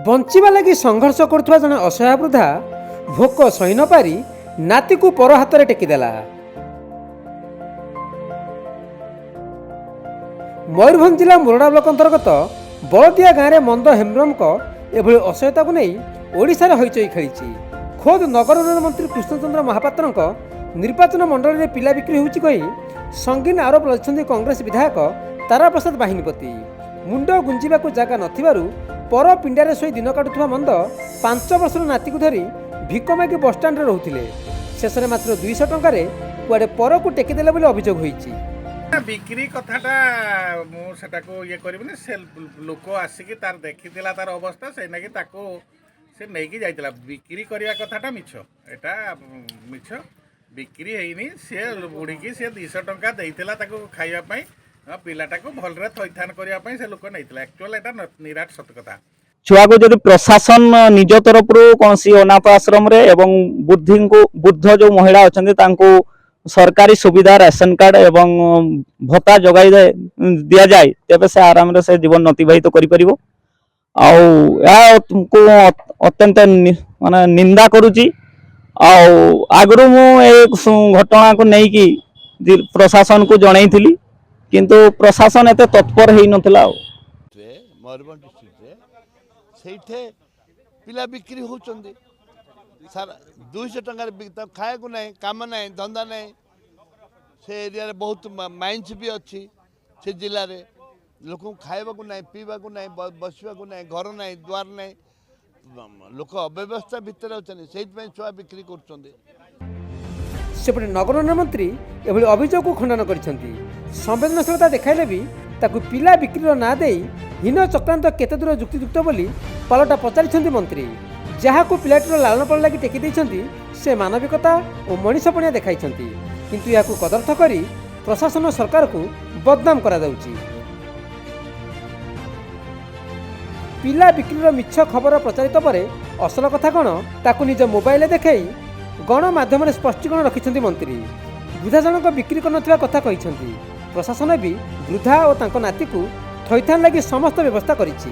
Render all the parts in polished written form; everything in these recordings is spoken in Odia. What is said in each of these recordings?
ବଞ୍ଚିବା ଲାଗି ସଂଘର୍ଷ କରୁଥିବା ଜଣେ ଅସହାୟ ବୃଦ୍ଧା ଭୋକ ସହି ନ ପାରି ନାତିକୁ ପର ହାତରେ ଟେକିଦେଲା। ମୟୂରଭଞ୍ଜ ଜିଲ୍ଲା ମୋରଡ଼ା ବ୍ଲକ ଅନ୍ତର୍ଗତ ବଳଦିଆ ଗାଁରେ ମନ୍ଦ ହେମ୍ବ୍ରମଙ୍କ ଏଭଳି ଅସହାୟତାକୁ ନେଇ ଓଡ଼ିଶାରେ ହଇଚଇ ଖେଳିଛି। ଖୋଦ୍ ନଗର ଉନ୍ନୟନ ମନ୍ତ୍ରୀ କୃଷ୍ଣଚନ୍ଦ୍ର ମହାପାତ୍ରଙ୍କ ନିର୍ବାଚନ ମଣ୍ଡଳୀରେ ପିଲା ବିକ୍ରି ହେଉଛି କହି ସଙ୍ଗୀନ ଆରୋପ ଲଦିଛନ୍ତି କଂଗ୍ରେସ ବିଧାୟକ ତାରାପ୍ରସାଦ ବାହିନୀପତି। ମୁଣ୍ଡ ଗୁଞ୍ଜିବାକୁ ଜାଗା ନଥିବାରୁ ପର ପିଣ୍ଡାରେ ଶୋଇ ଦିନ କାଟୁଥିବା ମନ୍ଦ 5 ବର୍ଷର ନାତିକୁ ଧରି ଭିକ ମାଗି ବସ୍ଷ୍ଟାଣ୍ଡରେ ରହୁଥିଲେ। ଶେଷରେ ମାତ୍ର 200 ଟଙ୍କାରେ କୁଆଡ଼େ ପରକୁ ଟେକିଦେଲେ ବୋଲି ଅଭିଯୋଗ ହୋଇଛି। ବିକ୍ରି କଥାଟା ମୁଁ ସେଟାକୁ ଇଏ କରିବିନି। ସେ ଲୋକ ଆସିକି ତାର ଦେଖିଥିଲା ତାର ଅବସ୍ଥା, ସେଇନାକି ତାକୁ ସେ ନେଇକି ଯାଇଥିଲା। ବିକ୍ରି କରିବା କଥାଟା ମିଛ, ଏଟା ମିଛ। ବିକ୍ରି ହେଇନି। ସେ ବୁଢ଼ୀକି ସେ 200 ଟଙ୍କା ଦେଇଥିଲା ତାକୁ ଖାଇବା ପାଇଁ, ପିଲାଟାକୁ ଭଲରେ ଥଇଥାନ କରିବା ପାଇଁ ସେ ଲୋକ ନେଇଥିଲା। ଆକ୍ଚୁଆଲି ଏଟା ନିରାଟ ସତ କଥା। ଛୁଆକୁ ଯଦି ପ୍ରଶାସନ ନିଜ ତରଫରୁ କୌଣସି ଅନାଥ ଆଶ୍ରମରେ ଏବଂ ବୃଦ୍ଧ ଯେଉଁ ମହିଳା ଅଛନ୍ତି ତାଙ୍କୁ ସରକାରୀ ସୁବିଧା ରାସନ କାର୍ଡ ଏବଂ ଭତ୍ତା ଯୋଗାଇ ଦିଆଯାଏ, ତେବେ ସେ ଆରାମରେ ସେ ଜୀବନ ଅତିବାହିତ କରିପାରିବ। ଆଉ ଏହାକୁ ଅତ୍ୟନ୍ତ ମାନେ ନିନ୍ଦା କରୁଛି। ଆଉ ଆଗରୁ ମୁଁ ଏ ଘଟଣାକୁ ନେଇକି ପ୍ରଶାସନକୁ ଜଣେଇଥିଲି, କିନ୍ତୁ ପ୍ରଶାସନ ଏତେ ତତ୍ପର ହେଇନଥିଲା। ଆଉ ମୟୂରଭଞ୍ଜ ଡିଷ୍ଟ୍ରିକ୍ଟରେ ସେଇଠି ପିଲା ବିକ୍ରି ହେଉଛନ୍ତି। ସାର୍ 200 ଟଙ୍କାରେ ଖାଇବାକୁ ନାହିଁ, କାମ ନାହିଁ, ଧନ୍ଦା ନାହିଁ। ସେ ଏରିଆରେ ବହୁତ ମାଇନ୍ସ ବି ଅଛି। ସେ ଜିଲ୍ଲାରେ ଲୋକଙ୍କୁ ଖାଇବାକୁ ନାହିଁ, ପିଇବାକୁ ନାହିଁ, ବସିବାକୁ ନାହିଁ, ଘର ନାହିଁ, ଦ୍ୱାର ନାହିଁ। ଲୋକ ଅବ୍ୟବସ୍ଥା ଭିତରେ ଅଛନ୍ତି, ସେଇଥିପାଇଁ ଛୁଆ ବିକ୍ରି କରୁଛନ୍ତି। ସେପଟେ ନଗର ଉନ୍ନୟନ ମନ୍ତ୍ରୀ ଏଭଳି ଅଭିଯୋଗକୁ ଖଣ୍ଡନ କରିଛନ୍ତି। ସମ୍ବେଦନଶୀଳତା ଦେଖାଇଲେ ବି ତାକୁ ପିଲା ବିକ୍ରିର ନାଁ ଦେଇ ହୀନ ଚକ୍ରାନ୍ତ କେତେ ଦୂର ଯୁକ୍ତିଯୁକ୍ତ ବୋଲି ପାଲଟା ପଚାରିଛନ୍ତି ମନ୍ତ୍ରୀ। ଯାହାକୁ ପିଲାଟିର ଲାଳନ ପାଳନ ଲାଗି ଟେକି ଦେଇଛନ୍ତି ସେ ମାନବିକତା ଓ ମଣିଷପଣିଆ ଦେଖାଇଛନ୍ତି, କିନ୍ତୁ ଏହାକୁ କଦର୍ଥ କରି ପ୍ରଶାସନ ସରକାରକୁ ବଦନାମ କରାଯାଉଛି। ପିଲା ବିକ୍ରିର ମିଛ ଖବର ପ୍ରଚାରିତ ପରେ ଅସଲ କଥା କ'ଣ ତାକୁ ନିଜ ମୋବାଇଲରେ ଦେଖାଇ ଗଣମାଧ୍ୟମରେ ସ୍ପଷ୍ଟୀକରଣ ରଖିଛନ୍ତି ମନ୍ତ୍ରୀ। ବୃଦ୍ଧା ଜଣକ ବିକ୍ରି କରିନଥିବା କଥା କହିଛନ୍ତି। ପ୍ରଶାସନ ବି ବୃଦ୍ଧା ଓ ତାଙ୍କ ନାତିକୁ ଥଇଥାନ ଲାଗି ସମସ୍ତ ବ୍ୟବସ୍ଥା କରିଛି।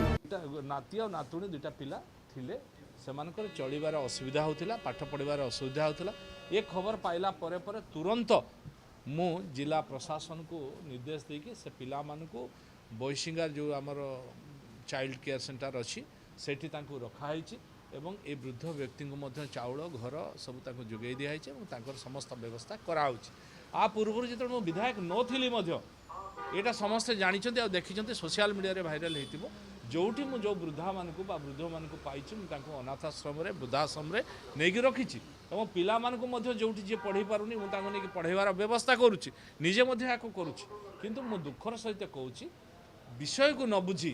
ନାତି ଆଉ ନାତୁଣୀ 2ଟା ପିଲା ଥିଲେ, ସେମାନଙ୍କର ଚଳିବାର ଅସୁବିଧା ହେଉଥିଲା, ପାଠ ପଢ଼ିବାର ଅସୁବିଧା ହେଉଥିଲା। ଏ ଖବର ପାଇଲା ପରେ ପରେ ତୁରନ୍ତ ମୁଁ ଜିଲ୍ଲା ପ୍ରଶାସନକୁ ନିର୍ଦ୍ଦେଶ ଦେଇକି ସେ ପିଲାମାନଙ୍କୁ ବୈଶିଙ୍ଗାର ଯେଉଁ ଆମର ଚାଇଲ୍ଡ କେୟାର ସେଣ୍ଟର ଅଛି ସେଠି ତାଙ୍କୁ ରଖାହେଇଛି ଏବଂ ଏ ବୃଦ୍ଧ ବ୍ୟକ୍ତିଙ୍କୁ ମଧ୍ୟ ଚାଉଳ ଘର ସବୁ ତାଙ୍କୁ ଯୋଗାଇ ଦିଆହେଇଛି ଏବଂ ତାଙ୍କର ସମସ୍ତ ବ୍ୟବସ୍ଥା କରାହେଉଛି। ଆ ପୂର୍ବରୁ ଯେତେବେଳେ ମୁଁ ବିଧାୟକ ନଥିଲି ମଧ୍ୟ ଏଇଟା ସମସ୍ତେ ଜାଣିଛନ୍ତି ଆଉ ଦେଖିଛନ୍ତି, ସୋସିଆଲ ମିଡ଼ିଆରେ ଭାଇରାଲ ହେଇଥିବ। ଯେଉଁଠି ମୁଁ ଯେଉଁ ବୃଦ୍ଧାମାନଙ୍କୁ ବା ବୃଦ୍ଧମାନଙ୍କୁ ପାଇଛି ମୁଁ ତାଙ୍କୁ ଅନାଥ ଆଶ୍ରମରେ ବୃଦ୍ଧାଶ୍ରମରେ ନେଇକି ରଖିଛି ଏବଂ ପିଲାମାନଙ୍କୁ ମଧ୍ୟ ଯେଉଁଠି ଯିଏ ପଢ଼େଇ ପାରୁନି ମୁଁ ତାଙ୍କୁ ନେଇକି ପଢ଼େଇବାର ବ୍ୟବସ୍ଥା କରୁଛି, ନିଜେ ମଧ୍ୟ ଏହାକୁ କରୁଛି। କିନ୍ତୁ ମୁଁ ଦୁଃଖର ସହିତ କହୁଛି, ବିଷୟକୁ ନ ବୁଝି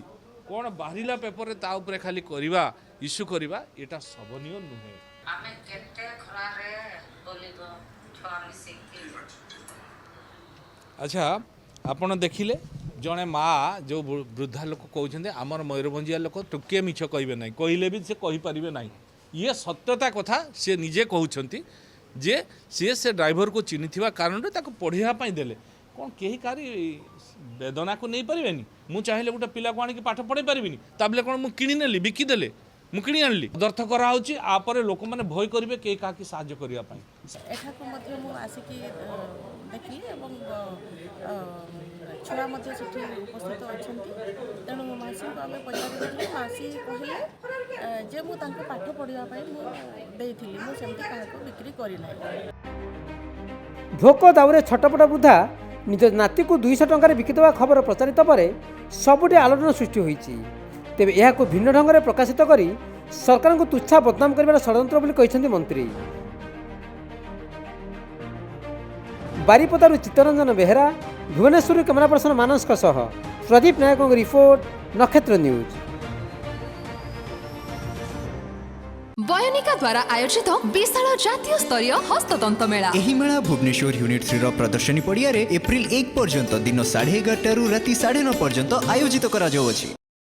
କ'ଣ ବାହାରିଲା ପେପରରେ ତା ଉପରେ ଖାଲି କରିବା, ଇସ୍ୟୁ କରିବା, ଏଇଟା ଶୋଭନୀୟ ନୁହେଁ। ଆଚ୍ଛା, ଆପଣ ଦେଖିଲେ ଜଣେ ମା ଯେଉଁ ବୃଦ୍ଧା ଲୋକ କହୁଛନ୍ତି ଆମର ମୟୂରଭଞ୍ଜିଆ ଲୋକ ଟୋକିଏ ମିଛ କହିବେ ନାହିଁ, କହିଲେ ବି ସେ କହିପାରିବେ ନାହିଁ। ଇଏ ସତ୍ୟତା କଥା ସେ ନିଜେ କହୁଛନ୍ତି ଯେ ସେ ଡ୍ରାଇଭରକୁ ଚିହ୍ନିଥିବା କାରଣରୁ ତାକୁ ପଢ଼ିବା ପାଇଁ ଦେଲେ। କ'ଣ କେହି କାହାରି ବେଦନାକୁ ନେଇପାରିବେନି? ମୁଁ ଚାହିଁଲେ ଗୋଟେ ପିଲାକୁ ଆଣିକି ପାଠ ପଢ଼େଇ ପାରିବିନି, ତା ବଲେ କ'ଣ ମୁଁ କିଣି ନେଲି, ବିକିଦେଲେ, ମୁଁ କିଣି ଆଣିଲି? ଦର୍ଥ କରାହେଉଛି, ଆପରେ ଲୋକମାନେ ଭୟ କରିବେ କେହି କାହାକି ସାହାଯ୍ୟ କରିବା ପାଇଁ। ଏଠାକୁ ମଧ୍ୟ ମୁଁ ଆସିକି ଦେଖିଲି ଏବଂ ଛୁଆ ମଧ୍ୟ ସେଠି ଉପସ୍ଥିତ ଅଛନ୍ତି। ତେଣୁ ମାସିକୁ ଆମେ ପଚାରିଦେଲି, ମାସି କହିଲେ ଯେ ମୁଁ ତାଙ୍କୁ ପାଠ ପଢ଼ିବା ପାଇଁ ମୁଁ ଦେଇଥିଲି, ମୁଁ ସେମିତି କାହାକୁ ବିକ୍ରି କରିନାହିଁ। ଭୋକ ଦାଉରେ ଛଟପଟ ବୃଦ୍ଧା ନିଜ ନାତିକୁ 200 ଟଙ୍କାରେ ବିକିଦେବା ଖବର ପ୍ରଚାରିତ ପରେ ସବୁଠି ଆଲୋଡ଼ନ ସୃଷ୍ଟି ହୋଇଛି। ତେବେ ଏହାକୁ ଭିନ୍ନ ଢଙ୍ଗରେ ପ୍ରକାଶିତ କରି ସରକାରଙ୍କୁ ତୁଚ୍ଛା ବଦନାମ କରିବାର ଷଡ଼ଯନ୍ତ୍ର ବୋଲି କହିଛନ୍ତି ମନ୍ତ୍ରୀ। ବାରିପଦାରୁ ଚିତ୍ତରଞ୍ଜନ ବେହେରା, ଭୁବନେଶ୍ୱରରୁ କ୍ୟାମେରା ପର୍ସନ ମାନସଙ୍କ ସହ ପ୍ରଦୀପ ନାୟକଙ୍କ ରିପୋର୍ଟ, ନକ୍ଷତ୍ର ନ୍ୟୁଜ୍। बयोनिका द्वारा आयोजित विशाल जातीय स्तरीय हस्ततंत मेला। एही मेला भुवनेश्वर यूनिट 3 प्रदर्शनी पड़िया रे एप्रिल 1 पर्यंत दिन 11:30 राति 9:30 पर्यंत आयोजित करा जाउछि।